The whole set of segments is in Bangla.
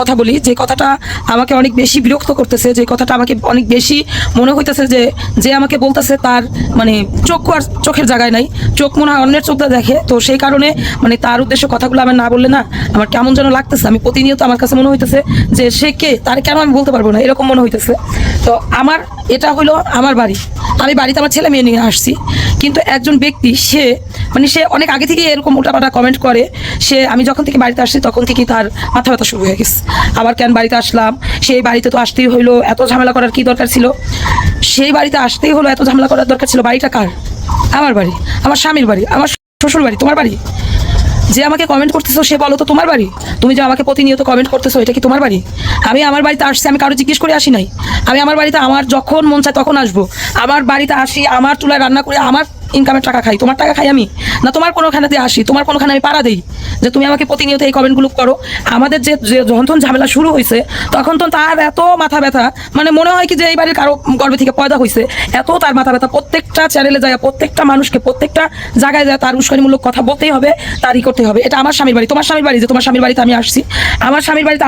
কথা বলি, যে কথাটা আমাকে অনেক বেশি বিরক্ত করতেছে, যে কথাটা আমাকে অনেক বেশি মনে হইতেছে যে যে আমাকে বলতেছে তার মানে চোখ আর চোখের জায়গায় নাই, চোখ মনে হয় অন্যের চোখটা দেখে। তো সেই কারণে মানে তার উদ্দেশ্য কথাগুলো আমার না বললে না আমার কেমন যেন লাগতেছে। আমি প্রতিনিয়ত আমার কাছে মনে হইতেছে যে সে কে, তার কেন আমি বলতে পারবো না, এরকম মনে হইতেছে। তো আমার এটা হলো আমার বাড়ি, আমি বাড়িতে আমার ছেলে মেয়ে নিয়ে আসছি, কিন্তু একজন ব্যক্তি সে মানে সে অনেক আগে থেকে এরকম উল্টাপাল্টা কমেন্ট করে। সে আমি যখন থেকে বাড়িতে আসছি তখন থেকেই তার মাথা ব্যথা শুরু হয়ে গেছে। আবার কেন বাড়িতে আসলাম, সেই বাড়িতে তো আসতেই হইলো, এত ঝামেলা করার কি দরকার ছিল? সেই বাড়িতে আসতেই হলো, এত ঝামেলা করার দরকার ছিল? বাড়িটা কার? আমার বাড়ি, আমার স্বামীর বাড়ি, আমার শ্বশুর বাড়ি। তোমার বাড়ি? যে আমাকে কমেন্ট করতেছো সে বলো তো তোমার বাড়ি? তুমি যে আমাকে প্রতিনিয়ত কমেন্ট করতেছো এটা কি তোমার বাড়ি? আমি আমার বাড়িতে আসছি, আমি কারো জিজ্ঞেস করে আসি নাই। আমি আমার বাড়িতে আমার যখন মন চায় তখন আসবো। আমার বাড়িতে আসি, আমার চুলায় রান্না করে আমার ইনকামের টাকা খাই। তোমার টাকা খাই আমি? না তোমার কোনোখানেতে আসি, তোমার কোনোখানে আমি পাড়া দিই যে তুমি আমাকে প্রতিনিয়ত এই কমেন্টগুলো করো? আমাদের যে যখন ঝামেলা শুরু হয়েছে তখন তো তার এত মাথা ব্যথা, মানে মনে হয় কি যে এই বাড়ির কারো গর্ভে থেকে পয়দা হয়েছে, এত তার মাথা ব্যথা। প্রত্যেকটা চ্যানেলে যায়, প্রত্যেকটা মানুষকে, প্রত্যেকটা জায়গায় যায় তার উস্কানিমূলক কথা বলতেই হবে, তারই করতে হবে। এটা আমার স্বামীর বাড়ি। তোমার স্বামীর বাড়ি যে তোমার স্বামীর বাড়িতে আমি আসছি, আমার স্বামীর বাড়িতে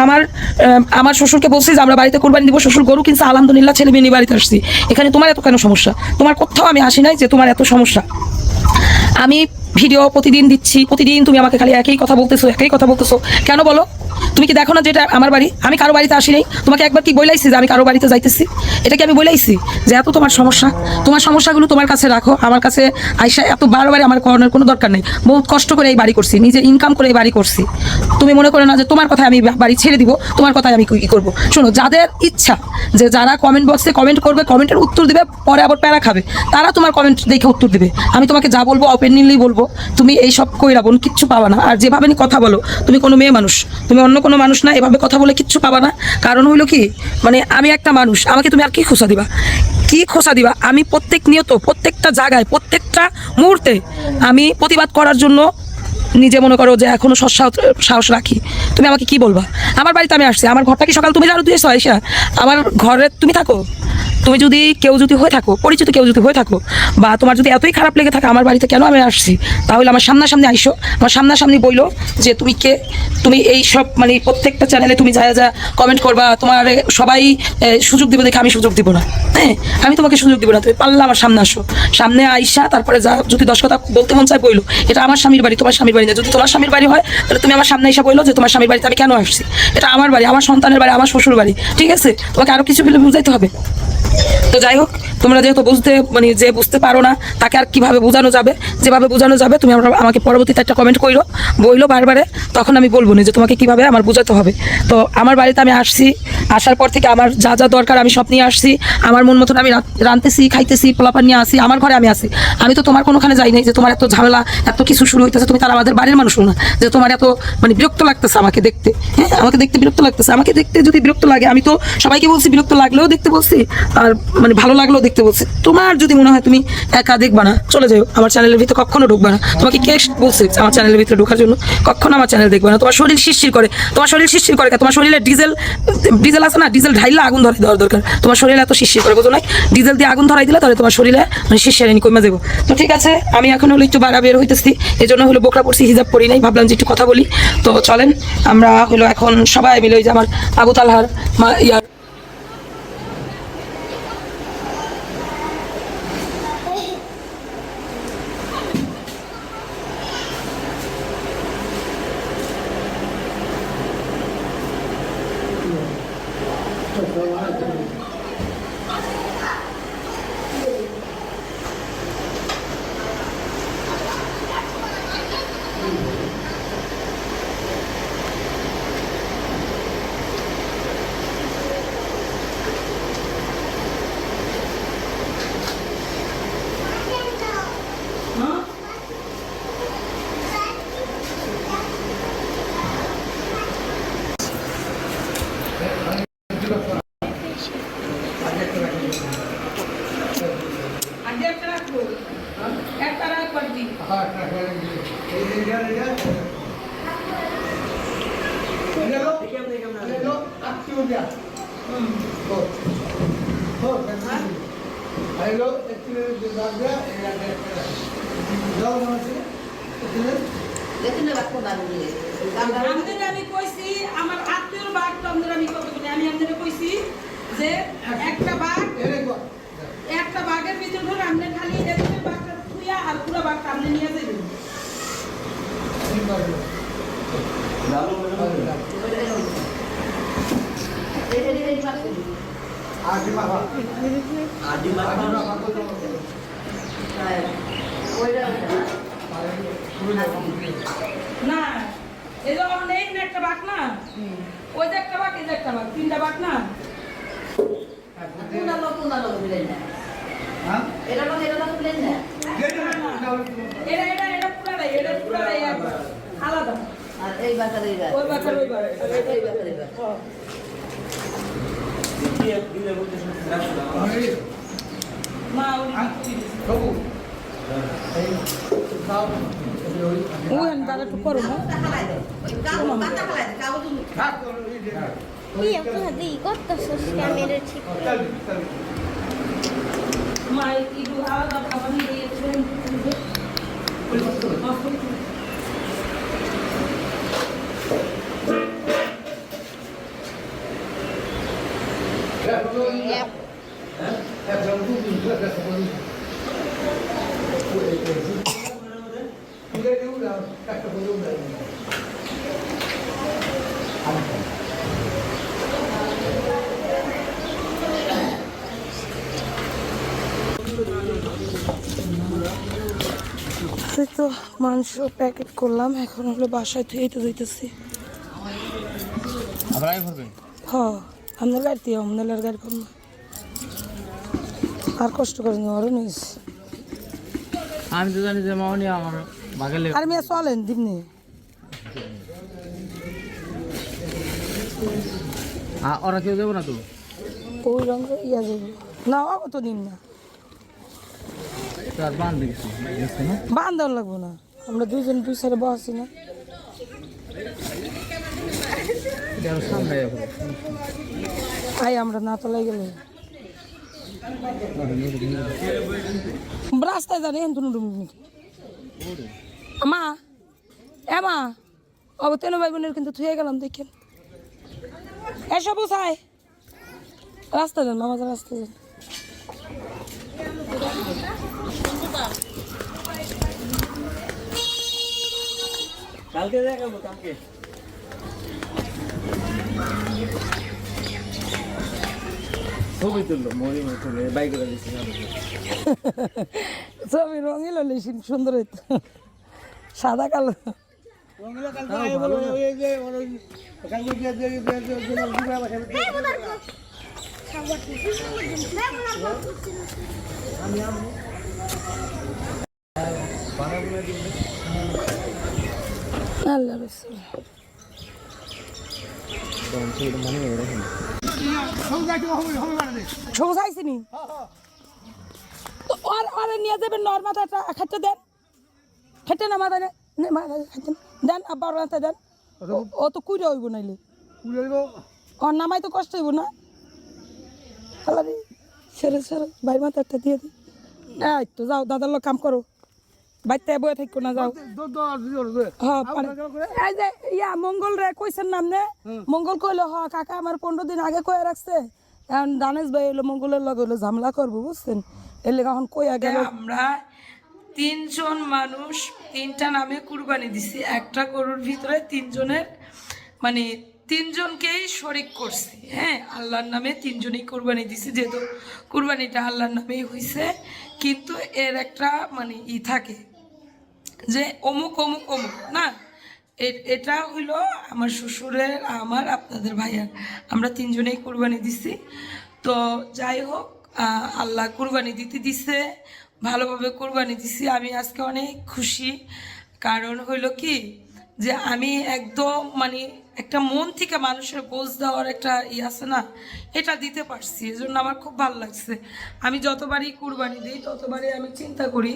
আমার শ্বশুরকে বলছি যে আমরা বাড়িতে কোরবানি দিব, শ্বশুর গরু কিনছে, আলহামদুলিল্লাহ, ছেলে মেয়ে নিয়ে বাড়িতে আসছি। এখানে তোমার এত কেন সমস্যা? তোমার কোথাও আমি আসি নাই যে তোমার এত সমস্যা। আমি ভিডিও প্রতিদিন দিচ্ছি, প্রতিদিন তুমি আমাকে খালি একই কথা বলতেছো, একই কথা বলতেছো কেন বলো? তুমি কি দেখো না যেটা আমার বাড়ি? আমি কারো বাড়িতে আসি নাই। তোমাকে একবার কি বইলাইছি যে আমি কারো বাড়িতে যাইতেছি? এটা কি আমি বইলাইছি? যে এত তোমার সমস্যা, তোমার সমস্যাগুলো তোমার কাছে রাখো, আমার কাছে আইসা এত বারবারে আমার করানোর কোনো দরকার নেই। বহুত কষ্ট করে এই বাড়ি করছি, নিজে ইনকাম করে এই বাড়ি করছি। তুমি মনে করো না যে তোমার কথায় আমি বাড়ি ছেড়ে দিব, তোমার কথায় আমি কি করবো? শোনো, যাদের ইচ্ছা যে যারা কমেন্ট বক্সে কমেন্ট করবে, কমেন্টের উত্তর দিবে, পরে আবার প্যারা খাবে, তারা তোমার কমেন্ট দেখে উত্তর দিবে। আমি তোমাকে যা বলবো ওপেনলি বলবো, তুমি এই সব কইরা বোন কিচ্ছু পাবা না। আর যেভাবে কথা বলো, তুমি কোনো মেয়ে মানুষ, তুমি অন্য কোনো মানুষ না, এভাবে কথা বলে কিচ্ছু পাবা না। কারণ হইলো কি, মানে আমি একটা মানুষ, আমাকে তুমি আর কি খোঁচা দিবা? কি খোঁচা দিবা? আমি প্রত্যেকনিয়ত প্রত্যেকটা জায়গায় প্রত্যেকটা মুহূর্তে আমি প্রতিবাদ করার জন্য নিজে মনে করো যে এখনো সাহস রাখি। তুমি আমাকে কি বলবা? আমার বাড়িতে আমি আসছি, আমার ঘরটা কি সকাল তুমি ঝাড়ু দিয়েছো আইসা? আমার ঘরে তুমি থাকো, তুমি যদি কেউ যদি হয়ে থাকো, পরিচিত কেউ যদি হয়ে থাকো, বা তোমার যদি এতই খারাপ লেগে থাকে আমার বাড়িতে কেন আমি আসছি, তাহলে আমার সামনাসামনি আইসো, আমার সামনাসামনি বইলো যে তুমি কে। তুমি এই সব মানে প্রত্যেকটা চ্যানেলে তুমি যা যা কমেন্ট করবা, তোমার সবাই সুযোগ দিবে দেখে আমি সুযোগ দিব না। হ্যাঁ, আমি তোমাকে সুযোগ দিব না। তুমি পারলে আমার সামনে আসো, সামনে আইসা তারপরে যা যদি 10 কথা বলতে মন চায় বইলো। এটা আমার স্বামীর বাড়ি, তোমার স্বামীর বাড়ি না। যদি তোমার স্বামীর বাড়ি হয় তাহলে তুমি আমার সামনে এসে বইলো যে তোমার স্বামীর বাড়িতে আমি কেন আসছি। এটা আমার বাড়ি, আমার সন্তানের বাড়ি, আমার শ্বশুর বাড়ি। ঠিক আছে? তোমাকে আরো কিছু বুঝাইতে হবে? তো যাই হোক, তোমরা যেহেতু মানে যে বুঝতে পারো না তাকে আর কিভাবে বোঝানো যাবে? যেভাবে বোঝানো যাবে তুমি আমাকে পরবর্তীতে একটা কমেন্ট কইরো, বইলো বারবারে, তখন আমি বলবো না যে তোমাকে কিভাবে আমার বোঝাতে হবে। তো আমার বাড়িতে আমি আসছি, আসার পর থেকে আমার যা যা দরকার আমি সব নিয়ে আসছি। আমার মন মতন আমি রাঁধতেছি, খাইতেছি, পোলাপান নিয়ে আসি, আমার ঘরে আমি আসি। আমি তো তোমার কোনোখানে যাই নাই যে তোমার এত ঝামেলা, এত কিছু শুরু হইতেছে। তুমি তার আমাদের বাড়ির মানুষ না যে তোমার এত মানে বিরক্ত লাগতেছে আমাকে দেখতে? হ্যাঁ, আমাকে দেখতে বিরক্ত লাগতেছে। আমাকে দেখতে যদি বিরক্ত লাগে, আমি তো সবাইকে বলছি বিরক্ত লাগলেও দেখতে বলছি, আর মানে ভালো লাগলেও দেখতে বলছি। তোমার যদি মনে হয় তুমি একা দেখবা না, চলে যাও, আমার চ্যানেলের ভিতরে কখনো ঢুকবা না। তোমাকে কে বলছে আমার চ্যানেলের ভিতরে ঢোকার জন্য? কখনো আমার চ্যানেল দেখবে না। তোমার শরীর শিরশির করে, তোমার শরীর শিরশির করে, তোমার শরীরে ডিজেল আছে না, ডিজেল ঢাইলে আগুন ধরাই দেওয়ার দরকার। তোমার শরীরে এত শিরশির করে, বোঝো না? ডিজেল দিয়ে আগুন ধরাই দিলে তাহলে তোমার শরীরে মানে শিরশিরানি কমে যাবো। তো ঠিক আছে, আমি এখন হলো একটু বাড়া বের হইতেছি, এই জন্য হলো বোকরা পড়ছি, হিজাব পরি নাই, ভাবলাম যে একটু কথা বলি। তো চলেন আমরা হলো এখন সবাই মিলে ওই যে আমার আবু তালহার ইয়ার আমাদের আমি কইছি আমার আত্মীয়র বাঘ তো আমাদের আমি কত বলি আমি আমাদের কইছি যে একটা বাঘের ভিতর ধরে আপনি খালি এদের বাঘটা থুইয়া আর পুরো বাঘটা আপনি নিয়ে যাবেন না এই যে অনেক একটা বাঘ না ওই যে একটা বাঘ এই যে একটা বাঘ তিনটা বাঘ না এটা পুরাটাই আলাদা আর এই বাচ্চার ওই বাচ্চার ওই মা উনি দাদা একটু করো না মা একটু আলাদা খাবার নিয়েছিলেন তো মাংস প্যাকেট করলাম এখন হলো বাসায় ধুয়ে তো ধুইতেছি হ্যাঁ আপনার গাড়িতে আপনার গাড়ি কম না আর কষ্ট করে আরো নিস আমি তো জানি যে মামনি আমার বাগালে আর মেয়ে চলেন দিবনি ওরা কেউ যাবো না তো ওই রঙ ইয়া যাবো না অত দিন না তার বান দেখছি না বান্ধব লাগবো না আমরা দুইজন দুই সাইডে বসছি না সামনে আই আমরা না তো লাই গেলে রাস্তায় জানি এন্তন মা এমা অব তেন ভাই বোনের কিন্তু থুয়ে গেলাম দেখেন এসব চাই রাস্তা যান মামা রাস্তা যান কালকে দেখাবো কালকে ছবি তুললো মরি তুলে বাইক করে দিচ্ছি ছবি রঙিল সুন্দর হইতো সাদা কালো আল্লাহ রাসূল সমসাইছিনি আর আরে নিয়ে যাবেন নরমাথাটা খাইতে দেন খেতে না মাথা মাথা খাইতে দেন আবার রাতে দেন ও তো কুইরে হইব নাইলে ওর নামাই তো কষ্ট হইব না আল্লাহ রে সেরে সেরে ভাই মাথাটা দিয়ে দিই এই তো যাও দাদার লোক কাম করো বাইতে বয়ে থাকো না যাও এই যে ইয়া মঙ্গল রে কইছেন নাম নে মঙ্গল কইলো হ কাকা আমার 15 দিন আগে কয়ে রাখছে এখন দানেশ ভাই হলো মঙ্গলের লগে হলো ঝামেলা করবো বুঝছেন এর লেগে এখন কইয়া গেল আমরা 3 জন মানুষ 3টা নামে কুরবানি দিছি একটা গরুর ভিতরে 3 জনের মানে 3 জনকেই শরিক করছি হ্যাঁ আল্লাহর নামে 3 জনই কুরবানি দিছি যেহেতু কুরবানিটা আল্লাহর নামেই হইছে কিন্তু এর একটা মানে থাকে যে অমুক অমুক অমুক না এটা হইলো আমার শ্বশুরের আমার আপনাদের ভাইয়ার আমরা 3 জনেই কুরবানি দিছি তো যাই হোক আল্লাহ কুরবানি দিছে ভালোভাবে কুরবানি দিছি আমি আজকে অনেক খুশি কারণ হইলো কি যে আমি একদম মানে একটা মন থেকে মানুষের বোঝ দেওয়ার একটা আছে না এটা দিতে পারছি এজন্য আমার খুব ভালো লাগছে আমি যতবারই কুরবানি দিই ততবারই আমি চিন্তা করি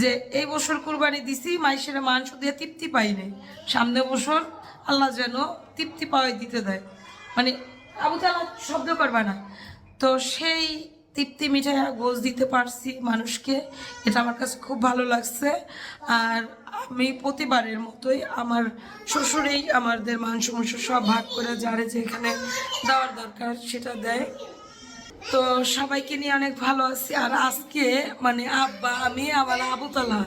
যে এই বছর কুরবানি দিছি মাইশের মাংস দিয়ে তৃপ্তি পাইনি সামনে বছর আল্লাহ যেন তৃপ্তি পাওয়াই দিতে দেয় মানে আবু তাআলা শব্দ করবা না তো সেই তৃপ্তি মিঠাই গোছ দিতে পারছি মানুষকে, এটা আমার কাছে খুব ভালো লাগছে। আর আমি প্রতিবারের মতোই আমার শ্বশুরেই আমাদের মাংস মাংস সব ভাগ করে যারে যেখানে দেওয়ার দরকার সেটা দেয়। তো সবাইকে নিয়ে অনেক ভালো আছি। আর আজকে মানে আব্বা আমি আমার আবুতলা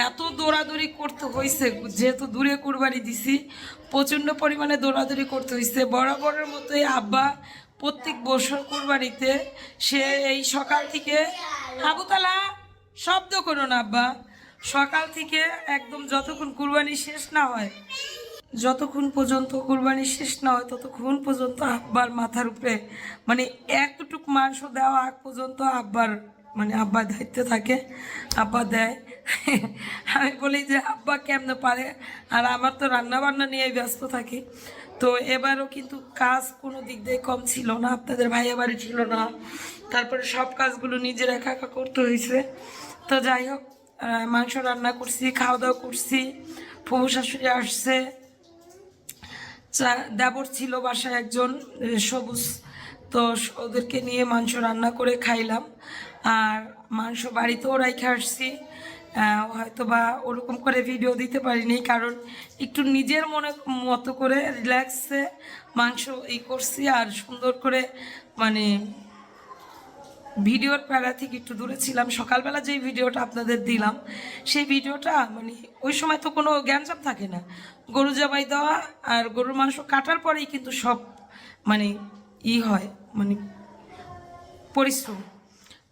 এত দৌড়াদৌড়ি করতে হয়েছে, যেহেতু দূরে কুরবানি দিছি প্রচণ্ড পরিমাণে দৌড়াদৌড়ি করতে হয়েছে। বরাবরের মতোই আব্বা প্রত্যেক বছর কুরবানিতে সে এই সকাল থেকে, আবুতলা শব্দ করো না আব্বা, সকাল থেকে একদম যতক্ষণ কুরবানি শেষ না হয়, যতক্ষণ পর্যন্ত কুরবানি শেষ না হয় ততক্ষণ পর্যন্ত আব্বার মাথার উপরে মানে এতটুক মাংস দেওয়া আগ পর্যন্ত আব্বার মানে আব্বার দায়িত্ব থাকে, আব্বা দেয়। আমি বলি যে আব্বা কেমনে পারে, আর আমার তো রান্না বান্না নিয়ে ব্যস্ত থাকি। তো এবারও কিন্তু কাজ কোনো দিক দিয়ে কম ছিল না, আপনাদের ভাইয়া বাড়ি ছিল না, তারপরে সব কাজগুলো নিজের একা একা করতে হয়েছে। তো যাই হোক, মাংস রান্না করছি, খাওয়া দাওয়া করছি, ফুফু শাশুড়ি আসছে, দেবর ছিল বাসায় একজন সবুজ, তো ওদেরকে নিয়ে মাংস রান্না করে খাইলাম। আর মাংস বাড়িতেও রাইখে আসছি, হয়তো বা ওরকম করে ভিডিও দিতে পারিনি, কারণ একটু নিজের মতো করে রিল্যাক্সে মাংস করছি। আর সুন্দর করে মানে ভিডিওর প্যারা থেকে একটু দূরে ছিলাম। সকালবেলা যেই ভিডিওটা আপনাদের দিলাম সেই ভিডিওটা মানে ওই সময় তো কোনো গ্যাঞ্জাম থাকে না, গরু জবাই দেওয়া আর গরুর মাংস কাটার পরেই কিন্তু সব মানে হয় মানে পরিশ্রম।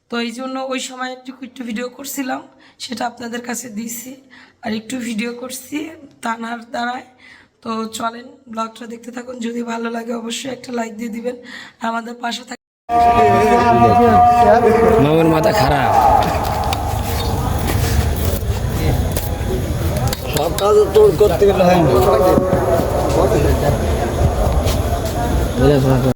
তো এই জন্য ওই সময় একটু ভিডিও করছিলাম, সেটা আপনাদের কাছে দিয়েছি। আর একটু ভিডিও করছি তানার দ্বারায়। তো চলেন ব্লগটা দেখতে থাকুন, যদি ভালো লাগে অবশ্যই একটা লাইক দিয়ে দিবেন, আমাদের পাশে থাকবেন। মামার মাথা খারাপ, সব কাজ তো করতে গেলে হয় না।